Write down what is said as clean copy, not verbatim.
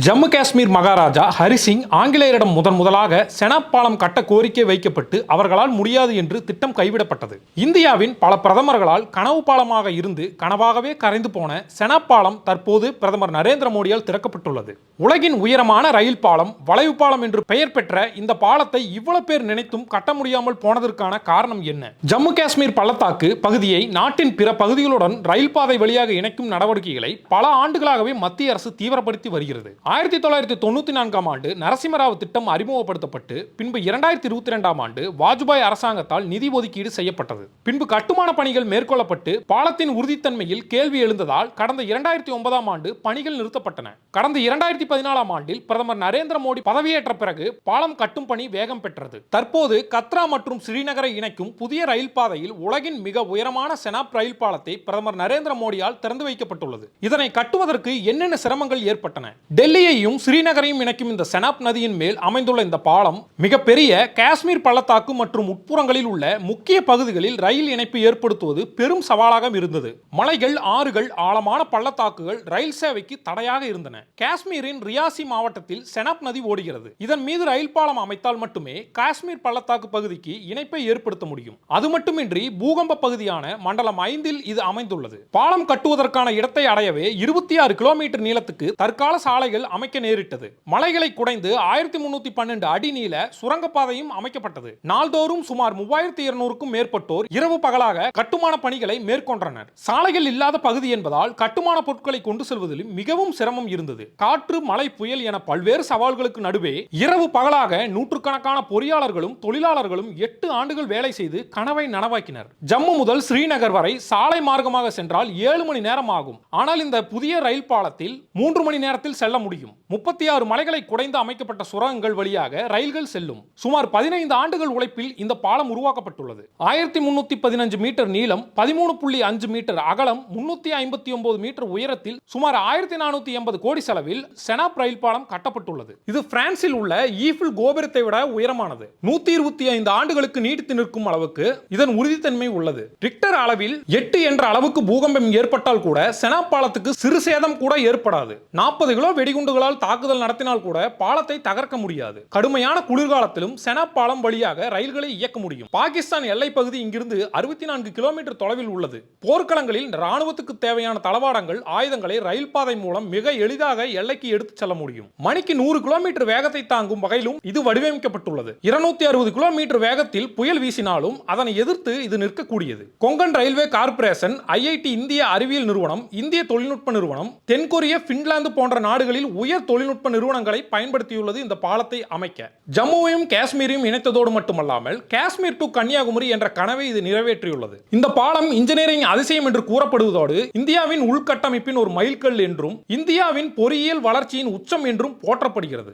ஜம்மு காஷ்மீர் மகாராஜா ஹரிசிங் ஆங்கிலேயரிடம் முதலாக செனாப் பாலம் கட்ட கோரிக்கை வைக்கப்பட்டு அவர்களால் முடியாது என்று திட்டம் கைவிடப்பட்டது. இந்தியாவின் பல பிரதமர்களால் கனவு பாலமாக இருந்து கனவாகவே கரைந்து போன செனாப் பாலம் தற்போது பிரதமர் நரேந்திர மோடியால் திறக்கப்பட்டுள்ளது. உலகின் உயரமான ரயில் பாலம், வளைவு பாலம் என்று பெயர் பெற்ற இந்த பாலத்தை இவ்வளவு பேர் நினைத்தும் கட்ட முடியாமல் போனதற்கான காரணம் என்ன? ஜம்மு காஷ்மீர் பள்ளத்தாக்கு பகுதியை நாட்டின் பிற பகுதிகளுடன் ரயில் பாதை வழியாக இணைக்கும் நடவடிக்கைகளை பல ஆண்டுகளாகவே மத்திய அரசு தீவிரப்படுத்தி வருகிறது. 1994 ஆண்டு நரசிம்மராவ் திட்டம் அறிமுகப்படுத்தப்பட்டு பின்பு 2022 ஆண்டு வாஜ்பாய் அரசாங்கத்தால் நிதி ஒதுக்கீடு செய்யப்பட்டது. பின்பு கட்டுமான பணிகள் மேற்கொள்ளப்பட்டு பாலத்தின் உறுதித்தன்மையில் கேள்வி எழுந்ததால் கடந்த 2009 ஆண்டு பணிகள் நிறுத்தப்பட்டன. கடந்த 2014 ஆண்டில் பிரதமர் நரேந்திர மோடி பதவியேற்ற பிறகு பாலம் கட்டும் பணி வேகம் பெற்றது. தற்போது கத்ரா மற்றும் ஸ்ரீநகரை இணைக்கும் புதிய ரயில் பாதையில் உலகின் மிக உயரமான செனாப் ரயில் பாலத்தை பிரதமர் நரேந்திர மோடியால் திறந்து வைக்கப்பட்டுள்ளது. இதனை கட்டுவதற்கு என்னென்ன சிரமங்கள் ஏற்பட்டன? டெல்லியையும் ஸ்ரீநகரையும் இணைக்கும் இந்த செனாப் நதியின் மேல் அமைந்துள்ள இந்த பாலம் மிகப்பெரிய காஷ்மீர் பள்ளத்தாக்கு மற்றும் உட்புறங்களில் உள்ள முக்கிய பகுதிகளில் ரயில் இணைப்பு ஏற்படுத்துவது பெரும் சவாலாக இருந்தது. மலைகள், ஆறுகள், ஆழமான பள்ளத்தாக்குகள் ரயில் சேவைக்கு தடையாக இருந்தன. காஷ்மீரின் ரியாசி மாவட்டத்தில் செனாப் நதி ஓடுகிறது. இதன் மீது ரயில் பாலம் அமைத்தால் மட்டுமே காஷ்மீர் பள்ளத்தாக்கு பகுதிக்கு இணைப்பை ஏற்படுத்த முடியும். அது மட்டுமின்றி பூகம்ப பகுதியான மண்டலம் 5 இது அமைந்துள்ளது. பாலம் கட்டுவதற்கான இடத்தை அடையவே 26 கிலோமீட்டர் நீளத்துக்கு தற்கால சாலைகள் அமைக்க நேரிட்டது. மலைகளை குடைந்து 1312 அடி நீள சுரங்கப்பாதையும் அமைக்கப்பட்டது. நாள்தோறும் சுமார் 3200க்கும் மேற்பட்டோர் இரவு பகலாக கட்டுமான பணிகளை மேற்கொண்டனர். சாலைகள் இல்லாத பகுதி என்பதால் கட்டுமான பொருட்களை கொண்டு செல்வதில் மிகவும் சிரமம் இருந்தது. காற்று, மழை, புயல் என பல்வேறு சவால்களுக்கு நடுவே இரவு பகலாக நூற்றுக்கணக்கான பொறியாளர்களும் தொழிலாளர்களும் 8 ஆண்டுகள் வேலை செய்து கனவை நனவாக்கினர். ஜம்மு முதல் ஸ்ரீநகர் வரை சாலை மார்க்கமாக சென்றால் 7 மணி நேரம் ஆகும். ஆனால் இந்த புதிய ரயில் பாலத்தில் 3 மணி நேரத்தில் செல்ல முடியும். 36 மலைகளை குடைந்து அமைக்கப்பட்ட சுரங்கங்கள் வழியாக ரயில்கள் செல்லும். சுமார் 15 ஆண்டுகள் உழைப்பில் இந்த பாலம் உருவாக்கப்பட்டுள்ளது. 1315 மீட்டர் நீளம், 13.5 மீட்டர் அகலம், 359 மீட்டர் உயரத்தில் சுமார் 1480 கோடி செலவில் செனாப் ரயில் பாலம் கட்டப்பட்டுள்ளது. இது பிரான்சில் உள்ள ஈஃபில் கோபுரத்தை விட உயரமானது. 125 ஆண்டுகளுக்கு நீடித்து நிற்கும் அளவுக்கு இதன் உறுதித்தன்மை உள்ளது. ரிக்டர் அளவில் 8 என்ற அளவுக்கு பூகம்பம் ஏற்பட்டால் கூட செனாப் பாலத்துக்கு சிறு சேதம் கூட ஏற்படாது. 40 கிலோ வெடிகுண்டுகளால் தாக்குதல் நடத்தினால் கூட பாலத்தை தகர்க்க முடியாது. கடுமையான குளிர்காலத்திலும் செனாப் பாலம் வழியாக ரயில்களை இயக்க முடியும். பாகிஸ்தான் எல்லை பகுதி இங்கிருந்து 64 கிலோமீட்டர் தொலைவில் உள்ளது. போர்க்களங்களில் ராணுவத்துக்கு தேவையான தளவாடங்கள், ஆயுதங்களை ரயில் பாதை மூலம் மிக எளிதாக எல்லைக்கு எடுத்துச் செல்ல முடியும். மணிக்கு 100 கிலோமீட்டர் வேகத்தை தாங்கும் வகையிலும் இது வடிவமைக்கப்பட்டுள்ளது. 260 கிலோமீட்டர் வேகத்தில் புயல் வீசினாலும் அதனை எதிர்த்து இது நிற்கக்கூடியது. கொங்கன் ரயில்வே கார்ப்பரேஷன், IIT இந்திய அறிவியல் நிறுவனம், இந்திய தொழில்நுட்ப நிறுவனம், தென்கொரிய, பின்லாந்து போன்ற நாடுகளில் உயர் தொழில்நுட்ப நிறுவனங்களை பயன்படுத்தியுள்ளது இந்த பாலத்தை அமைக்க. ஜம்முவையும் காஷ்மீரையும் இணைத்ததோடு மட்டுமல்லாமல் காஷ்மீர் டு கன்னியாகுமரி என்ற கனவை இது நிறைவேற்றியுள்ளது. இந்த பாலம் இன்ஜினியரிங் அதிசயம் என்று கூறப்படுவதோடு இந்தியாவின் உள்கட்டமைப்பின் ஒரு மைல்கல் என்றும் இந்தியாவின் பொறியியல் வளர்ச்சியின் உச்சம் என்றும் போற்றப்படுகிறது.